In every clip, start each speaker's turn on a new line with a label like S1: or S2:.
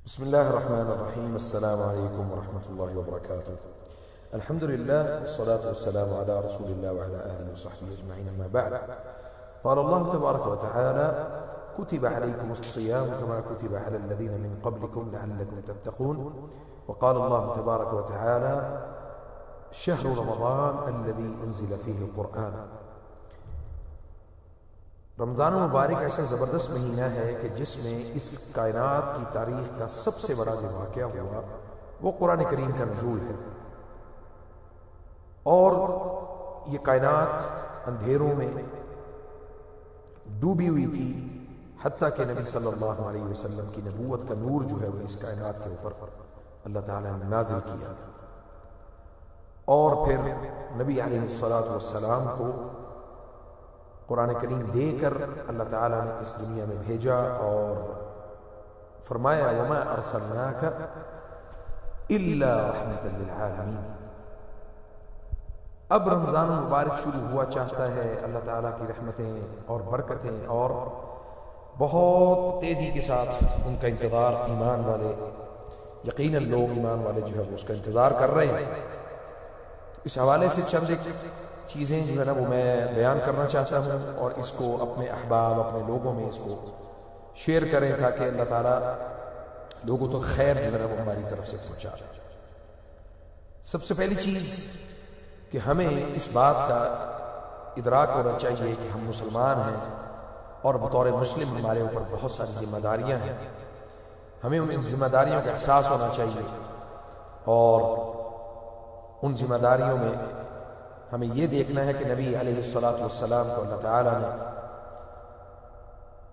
S1: بسم الله الرحمن الرحيم. السلام عليكم ورحمة الله وبركاته. الحمد لله والصلاة والسلام على رسول الله وعلى آله وصحبه أجمعين. أما بعد، قال الله تبارك وتعالى: كتب عليكم الصيام كما كتب على الذين من قبلكم لعلكم تتقون. وقال الله تبارك وتعالى: شهر رمضان الذي أنزل فيه القرآن. رمضان المبارک ایسا زبردست مہینہ ہے کہ جس میں اس کائنات کی تاریخ کا سب سے بڑا جو واقعہ ہوا وہ قرآن کریم کا نزول ہے، اور یہ کائنات اندھیروں میں ڈوبی ہوئی تھی، حتیٰ کہ نبی صلی اللہ علیہ وسلم کی نبوت کا نور جو ہے وہ اس کائنات کے اوپر اللہ تعالیٰ نے نازل کیا، اور پھر نبی علیہ السلام کو قرآن کریم دے کر اللہ تعالیٰ نے اس دنیا میں بھیجا اور فرمایا: وَمَا أَرْسَلْنَاكَ إِلَّا رَحْمَةً لِلْعَالَمِينَ۔ اب رمضان مبارک شروع ہوا چاہتا ہے، اللہ تعالیٰ کی رحمتیں اور برکتیں اور بہت تیزی کے ساتھ ان کا انتظار ایمان والے، یقیناً لوگ ایمان والے جو ہے وہ اس کا انتظار کر رہے ہیں۔ اس حوالے سے چند ایک چیزیں جو ہے نا وہ میں بیان کرنا چاہتا ہوں، اور اس کو اپنے احباب، اپنے لوگوں میں اس کو شیئر کریں تاکہ اللہ تعالیٰ لوگوں تو خیر جو ہے نا وہ ہماری طرف سے پہنچا دے۔ سب سے پہلی چیز کہ ہمیں اس بات کا ادراک ہونا چاہیے کہ ہم مسلمان ہیں، اور بطور مسلم ہمارے اوپر بہت ساری ذمہ داریاں ہیں۔ ہمیں ان ذمہ داریوں کا احساس ہونا چاہیے، اور ان ذمہ داریوں میں ہمیں یہ دیکھنا ہے کہ نبی علیہ السلام کو اللہ تعالیٰ نے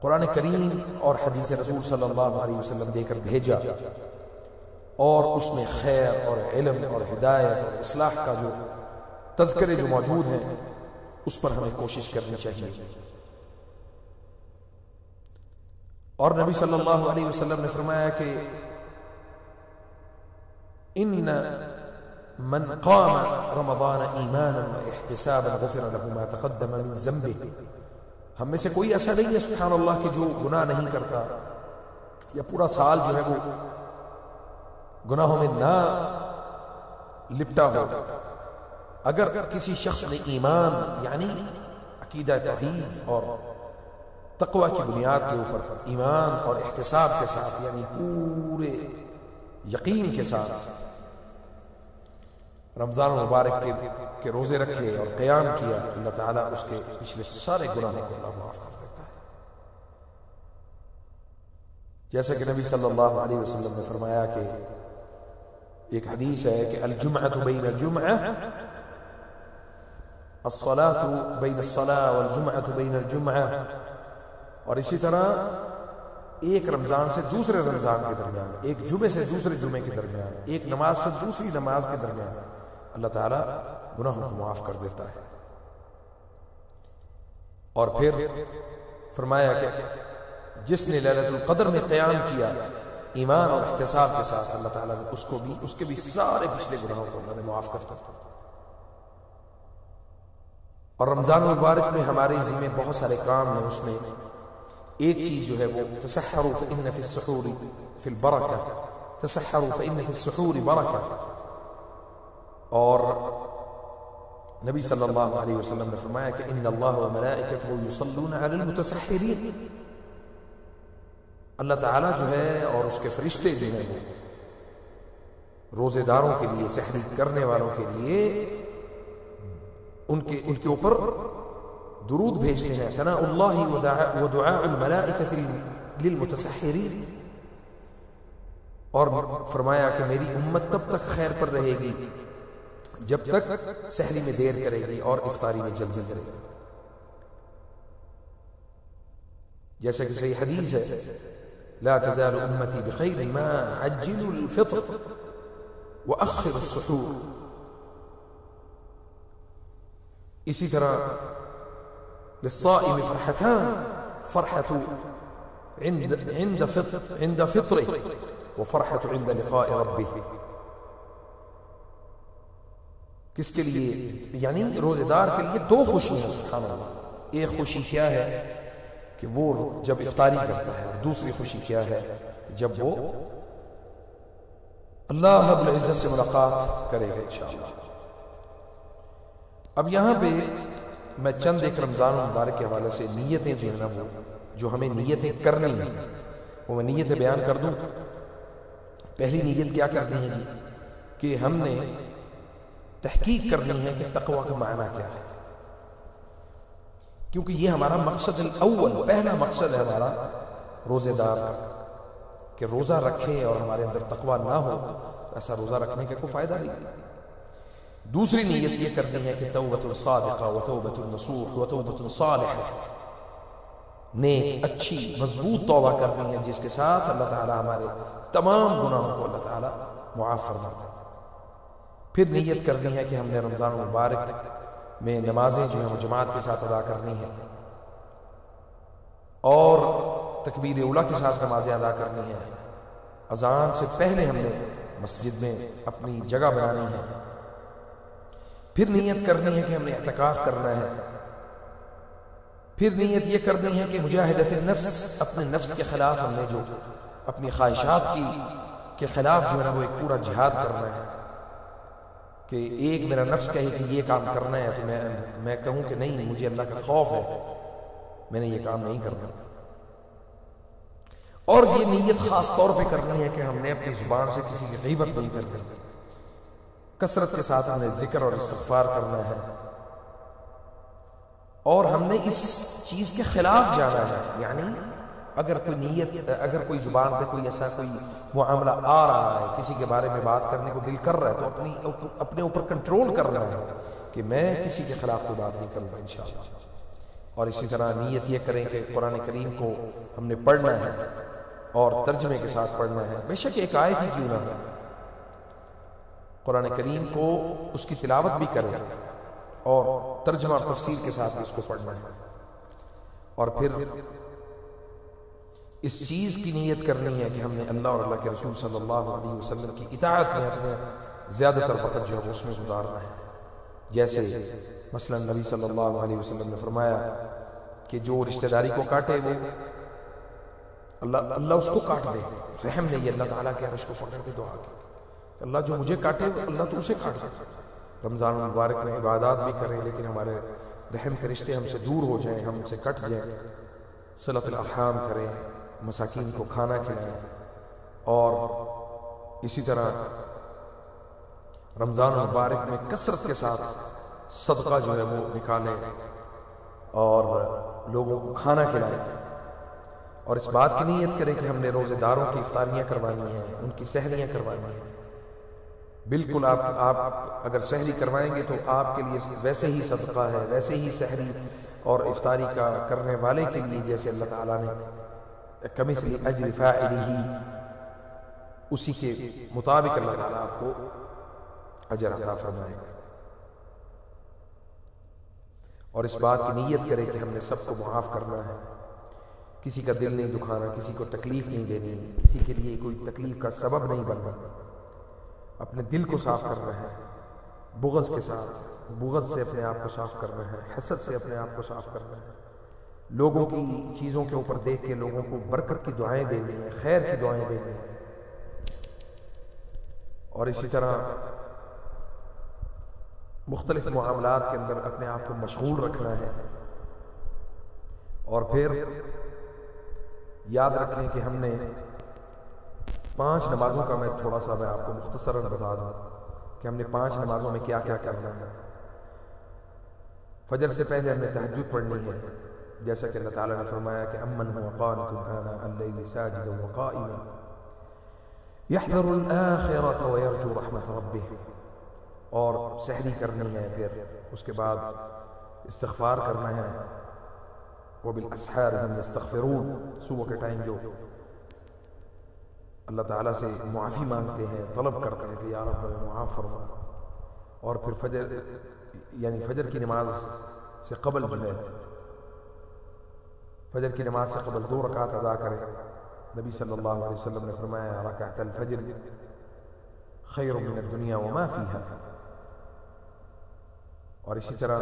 S1: قرآن کریم اور حدیث رسول صلی اللہ علیہ وسلم دے کر بھیجا، اور اس میں خیر اور علم اور ہدایت اور اصلاح کا جو تذکرے جو موجود ہیں اس پر ہمیں کوشش کرنی چاہیے۔ اور نبی صلی اللہ علیہ وسلم نے فرمایا کہ ان من قام رمضان ایمانا واحتسابا غفر له ما تقدم من ذنبه۔ ہم میں سے کوئی ایسا نہیں ہے سبحان اللہ کہ جو گناہ نہیں کرتا، یا پورا سال جو ہے وہ گناہوں میں نہ لپٹا ہو۔ اگر کسی شخص نے ایمان یعنی عقیدہ توحید اور تقوی کی بنیاد کے اوپر ایمان اور احتساب کے ساتھ یعنی پورے یقین کے ساتھ رمضان المبارک کے روزے رکھے اور قیام کیا، اللہ تعالیٰ اس کے پچھلے سارے گناہوں کو اللہ معاف کر دیتا ہے۔ جیسا کہ نبی صلی اللہ علیہ وسلم نے فرمایا کہ ایک حدیث ہے کہ الجمعۃ بین الجمعہ، الصلاۃ بین الصلاۃ والجمعۃ بین الجمعہ، اور اسی طرح ایک رمضان سے دوسرے رمضان کے درمیان، ایک جمعے سے دوسرے جمعے کے درمیان، ایک نماز سے دوسری نماز کے درمیان اللہ تعالیٰ گناہوں کو معاف کر دیتا ہے۔ اور پھر فرمایا کہ جس نے لیلۃ القدر میں قیام کیا ایمان اور احتساب کے ساتھ، اللہ تعالیٰ نے اس کے بھی سارے پچھلے گناہوں کو اللہ نے معاف کر دیا۔ اور رمضان المبارک میں ہمارے ذمہ بہت سارے کام ہیں، اس میں ایک چیز جو ہے وہ تسحروا فإن في السحور في البركة، تسحروا فإن في السحور بركة۔ اور نبی صلی اللہ علیہ وسلم نے فرمایا کہ ان اللہ وملائکته یصلون علی المتسحرین، اللہ تعالیٰ جو ہے اور اس کے فرشتے جو ہیں وہ روزے داروں کے لیے، سحری کرنے والوں کے لیے ان کے اوپر درود بھیجتے ہیں، ثناء اللہ ودعاء الملائکۃ للمتسحرین۔ اور فرمایا کہ میری امت تب تک خیر پر رہے گی جب تک سحری میں دیر کرے گی اور افطاری میں جلدی کرے گی۔ جیسا کہ صحیح حدیث ہے لا تزال امتی بخیر ما عجلوا الفطر واخروا السحور۔ اسی طرح للصائم فرحتان، فرحة عند فطره وفرحة عند لقاء ربه۔ کس کے لیے؟ یعنی روزے دار کے لیے دو خوشیاں، سبحان اللہ۔ ایک خوشی کیا ہے کہ وہ جب افطاری کرتا ہے، اور دوسری خوشی کیا ہے جب وہ اللہ رب العزت سے ملاقات کرے گا انشاءاللہ۔ اب یہاں پہ میں چند ایک رمضان المبارک کے حوالے سے نیتیں جو ہے نا وہ جو ہمیں نیتیں کرنی ہیں وہ میں نیتیں بیان کر دوں۔ پہلی نیت کیا کرنی ہے جی کہ ہم نے تحقیق کرنی ہے کہ تقوی کا معنی کیا ہے، کیونکہ یہ ہمارا مقصد الاول، پہلا مقصد ہے ہمارا روزے دار کا، کہ روزہ رکھیں اور ہمارے اندر تقوی نہ ہو ایسا روزہ رکھنے کا کوئی فائدہ نہیں۔ دوسری نیت یہ کرنی ہے کہ توبۃ صادقہ و توبۃ نصوح و توبۃ صالحہ، نیک اچھی مضبوط توبہ کرنی ہے جس کے ساتھ اللہ تعالیٰ ہمارے تمام گناہوں کو اللہ تعالیٰ معاف فرماتا ہے۔ پھر نیت کرنی ہے کہ ہم نے رمضان المبارک میں نمازیں جو ہیں وہ جماعت کے ساتھ ادا کرنی ہیں اور تکبیر اولیٰ کے ساتھ نمازیں ادا کرنی ہیں۔ اذان سے پہلے ہم نے مسجد میں اپنی جگہ بنانی ہے۔ پھر نیت کرنی ہے کہ ہم نے اعتکاف کرنا ہے۔ پھر نیت یہ کرنی ہے کہ مجاہدت النفس، اپنے نفس کے خلاف ہم نے جو اپنی خواہشات کے خلاف جو ہے نا وہ ایک پورا جہاد کرنا ہے، کہ ایک میرا نفس کہے کہ یہ کام کرنا ہے تو میں کہوں کہ نہیں، مجھے اللہ کا خوف ہے، میں نے یہ کام نہیں کرنا۔ اور یہ نیت خاص طور پہ کرنی ہے کہ ہم نے اپنی زبان سے کسی کی غیبت نہیں کرنی، کثرت کے ساتھ ہم نے ذکر اور استغفار کرنا ہے، اور ہم نے اس چیز کے خلاف جانا ہے۔ یعنی اگر کوئی زبان پہ کوئی ایسا کوئی معاملہ آ رہا ہے، کسی کے بارے میں بات کرنے کو دل کر رہا ہے، تو اپنے اوپر کنٹرول کرنا ہے کہ میں کسی کے خلاف کوئی بات نہیں کروں گا انشاءاللہ۔ اور اسی طرح نیت یہ کریں کہ قرآن کریم کو ہم نے پڑھنا ہے اور ترجمے کے ساتھ پڑھنا ہے، بے شک ایک آیت ہی کیوں نہ ہو، قرآن کریم کو اس کی تلاوت بھی کریں اور ترجمہ اور تفسیر کے ساتھ اس کو پڑھنا ہے۔ اور پھر اس چیز کی نیت کرنی ہے کہ ہم نے اللہ اور اللہ کے رسول صلی اللہ علیہ وسلم کی اطاعت میں اپنے زیادہ تر وقت جو ہے اس میں گزارنا ہے۔ جیسے مثلا نبی صلی اللہ علیہ وسلم نے فرمایا کہ جو رشتہ داری کو کاٹے وہ اللہ اس کو کاٹ دے۔ رحم نے یہ اللہ تعالیٰ کے عرش کو پکڑ کے دعا کی کہ اللہ جو مجھے کاٹے اللہ تو اسے کاٹ دے۔ رمضان المبارک میں عبادات بھی کریں لیکن ہمارے رحم کے رشتے ہم سے دور ہو جائیں، ہم سے کٹ جائیں، صلۃ الارحام کریں، مساکین کو کھانا کھلائیں، اور اسی طرح رمضان المبارک میں کثرت کے ساتھ صدقہ جو ہے وہ نکالیں اور لوگوں کو کھانا کھلائیں، اور اس بات کی نیت کریں کہ ہم نے روزے داروں کی افطاریاں کروانی ہیں، ان کی سحریاں کروانی ہیں۔ بالکل آپ اگر سحری کروائیں گے تو آپ کے لیے ویسے ہی صدقہ ہے، ویسے ہی سحری اور افطاری کا کرنے والے کے لیے جیسے اللہ تعالیٰ نے کمثل اجر فاعلہ، اسی کے مطابق اللہ تعالیٰ آپ کو اجر عطا فرمائے گا۔ اور اس بات کی نیت کرے کہ ہم نے سب کو معاف کرنا ہے، کسی کا دل نہیں دکھانا، کسی کو تکلیف نہیں دینی، کسی کے لیے کوئی تکلیف کا سبب نہیں بننا، اپنے دل کو صاف کرنا ہے، بغض کے ساتھ بغض سے اپنے آپ کو صاف کرنا ہے، حسد سے اپنے آپ کو صاف کرنا ہے، لوگوں کی چیزوں کے اوپر دیکھ کے لوگوں کو برکت کی دعائیں دینی ہیں، خیر کی دعائیں دینی ہیں، اور اسی طرح مختلف معاملات کے اندر اپنے آپ کو مشغول رکھنا ہے۔ اور پھر یاد رکھیں کہ ہم نے 5 نمازوں کا میں تھوڑا سا آپ کو مختصراً بتا دوں کہ ہم نے 5 نمازوں میں کیا کیا کرنا ہے۔ فجر سے پہلے ہم نے تہجد پڑھنی ہے، جیسا کہ اللہ تعالیٰ نے فرمایا کہ امن هو قانت آناء الليل ساجدا وقائما يحذر الآخرة ويرجو رحمة ربه، اور سحری کرنی ہے، پھر اس کے بعد استغفار کرنا ہے، وبالاسحار هم يستغفرون، صبح کے ٹائم جو اللہ تعالیٰ سے معافی مانگتے ہیں، طلب کرتے ہیں کہ یا رب ہمیں معاف فرما، اور پھر فجر کی نماز سے قبل جو ہے فجر کی نماز سے قبل 2 رکعت ادا کریں۔ نبی صلی اللہ علیہ وسلم نے فرمایا رکعت الفجر خیر من الدنیا وما فیہا، اور اسی طرح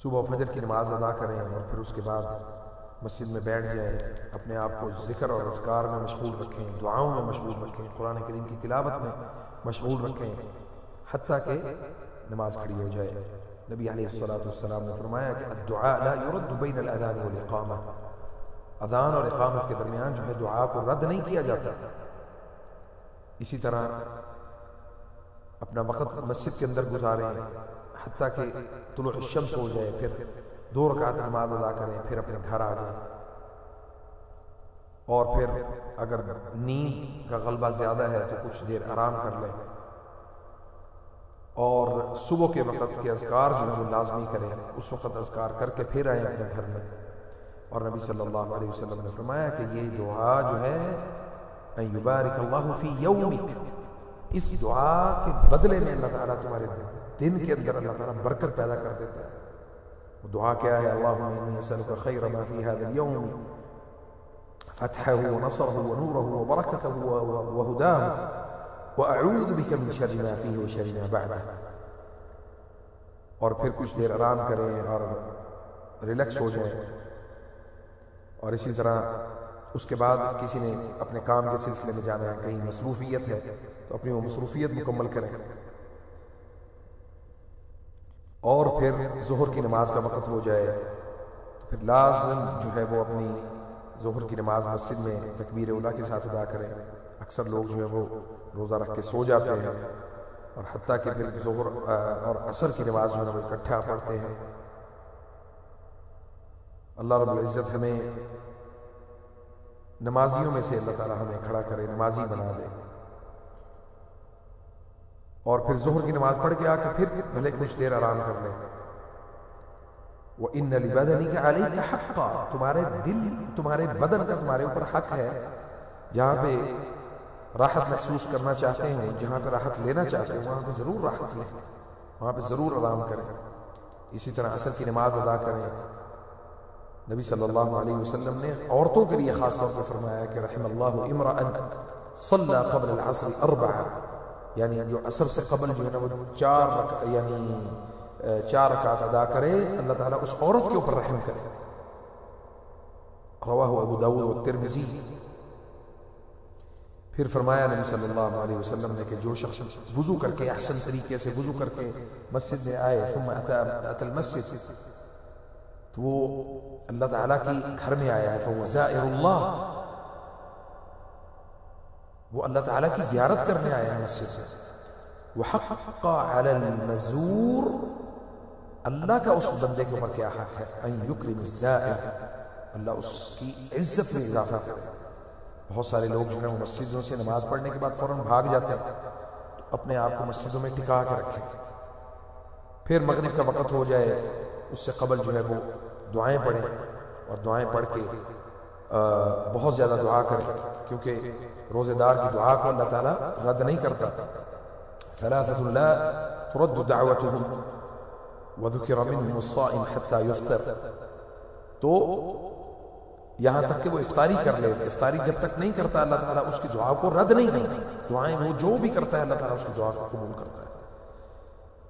S1: صبح فجر کی نماز ادا کریں، اور پھر اس کے بعد مسجد میں بیٹھ جائیں، اپنے آپ کو ذکر اور اذکار میں مشغول رکھیں، دعاؤں میں مشغول رکھیں، قرآن کریم کی تلاوت میں مشغول رکھیں، حتیٰ کہ نماز کھڑی ہو جائے۔ نبی علیہ السلام نے فرمایا کہ الدعاء لا يرد بین الاذان والاقامہ، اذان اور اقامت کے درمیان جو ہے دعا کو رد نہیں کیا جاتا۔ اسی طرح اپنا وقت مسجد کے اندر گزاریں حتیٰ کہ طلوع الشمس ہو جائے، پھر 2 رکعت نماز ادا کریں، پھر اپنے گھر آ جائیں، اور پھر اگر نیند کا غلبہ زیادہ ہے تو کچھ دیر آرام کر لیں، اور صبح کے وقت کے اذکار جو ہے وہ لازمی کریں، اس وقت اذکار کر کے پھر آئیں اپنے گھر میں۔ اور نبی صلی اللہ علیہ وسلم نے فرمایا کہ یہ دعا جو ہے ان یبارک اللہ فی یومک، اس دعا کے بدلے میں اللہ تعالیٰ تمہارے دن کے اندر اللہ تعالیٰ برکت پیدا کر دیتا ہے۔ وہ دعا کیا ہے؟ اللہم انی اسألک خیر ما فی هذا اليوم فتحہ ونصرہ ونورہ وبرکتہ وہداہ وَأَعُوذُ بِكَ مِن شَرِّ مَا فِيهِ وَشَرِّ مَا بَعْدَهُ، اور پھر کچھ دیر آرام کریں اور ریلیکس ہو جائیں۔ اور اسی طرح اس کے بعد کسی نے اپنے کام کے سلسلے میں جانا ہے، کہیں مصروفیت ہے تو اپنی وہ مصروفیت مکمل کریں، اور پھر ظہر کی نماز کا وقت ہو جائے تو پھر لازم جو ہے وہ اپنی ظہر کی نماز مسجد میں تکبیر اولیٰ کے ساتھ ادا کریں۔ اکثر لوگ جو ہے وہ روزہ رکھ کے سو جاتے ہیں، اور حتیٰ کہ پھر ظہر اور عصر کی نماز جو ہے وہ اکٹھا پڑھتے ہیں۔ اللہ رب العزت ہمیں نمازیوں میں سے اللہ تعالیٰ ہمیں کھڑا کرے، نمازی بنا دے، اور پھر ظہر کی نماز پڑھ کے آ کے پھر بھلے کچھ دیر آرام کر لیں۔ وَإِنَّ لِبَدَنِكَ عَلَيْكَ حَقًّا، تمہارے دل، تمہارے بدن کا تمہارے اوپر حق ہے۔ جہاں پہ راحت محسوس کرنا چاہتے ہیں، جہاں پہ راحت لینا چاہتے ہیں، وہاں پہ ضرور راحت لیں، وہاں پہ ضرور آرام کریں۔ اسی طرح عصر کی نماز ادا کریں۔ نبی صلی اللہ علیہ وسلم نے عورتوں کے لیے خاص طور پہ فرمایا کہ رحم اللہ امرأ صلی قبل العصر 4، یعنی جو عصر سے قبل جو ہے نا وہ 4 رکعت ادا کرے، اللہ تعالیٰ اس عورت کے اوپر رحم کرے۔ رواہ ابو داؤد والترمذی۔ پھر فرمایا نبی صلی اللہ علیہ وسلم نے کہ جو شخص وضو کر کے احسن طریقے سے وضو کر کے مسجد میں آئے، ثم اتى المسجد، تو وہ اللہ تعالیٰ کی گھر میں آیا ہے، فهو زائر اللہ، وہ اللہ تعالیٰ کی زیارت کرنے آیا ہے مسجد میں۔ وحق علی المزور، اللہ کا اس بندے کے اوپر کیا حق ہے؟ ان یکرم الزائر، اللہ اس کی عزت میں اضافہ کرے۔ بہت سارے لوگ جو ہیں وہ مسجدوں سے نماز پڑھنے کے بعد فوراً بھاگ جاتے ہیں، تو اپنے آپ کو مسجدوں میں ٹکا کے رکھیں۔ پھر مغرب کا وقت ہو جائے، اس سے قبل جو ہے وہ دعائیں پڑھیں، اور دعائیں پڑھ کے بہت زیادہ دعا کریں، کیونکہ روزے دار کی دعا کو اللہ تعالیٰ رد نہیں کرتا۔ ثلاثة لا ترد دعوتهم وذكر منهم الصائم حتى يفطر، تو یہاں تک کہ وہ افطاری کر لے، افطاری جب تک نہیں کرتا اللہ تعالیٰ اس کی دعا کو رد نہیں کرتا۔ دعائیں وہ جو بھی کرتا ہے اللہ تعالیٰ اس کی دعا کو قبول کرتا ہے۔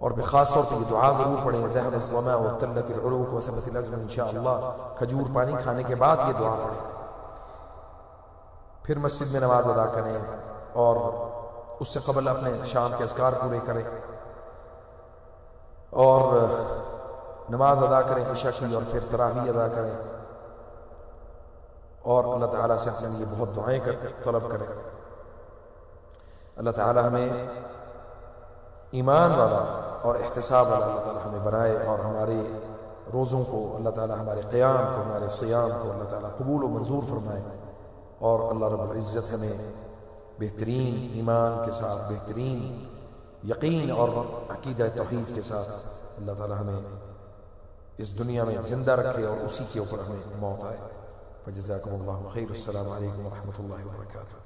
S1: اور خاص طور پہ یہ دعا ضرور پڑھیں، ذهب الظمأ وابتلت العروق وثبت الاجر انشاءاللہ، کھجور پانی کھانے کے بعد یہ دعا پڑھیں۔ پھر مسجد میں نماز ادا کریں، اور اس سے قبل اپنے شام کے اذکار پورے کریں، اور نماز ادا کریں عشاء کی، اور پھر تراویح ادا کریں، اور اللہ تعالیٰ سے اپنے لیے بہت دعائیں طلب کریں۔ اللہ تعالیٰ ہمیں ایمان والا اور احتساب والا اللہ تعالیٰ ہمیں بنائے، اور ہمارے روزوں کو اللہ تعالیٰ، ہمارے قیام کو، ہمارے صیام کو اللہ تعالیٰ قبول و منظور فرمائے، اور اللہ رب العزت ہمیں بہترین ایمان کے ساتھ، بہترین یقین اور عقیدہ توحید کے ساتھ اللہ تعالیٰ ہمیں اس دنیا میں زندہ رکھے، اور اسی کے اوپر ہمیں موت آئے۔ فجزاکم اللہ خیر۔ السلام علیکم ورحمۃ اللہ وبرکاتہ۔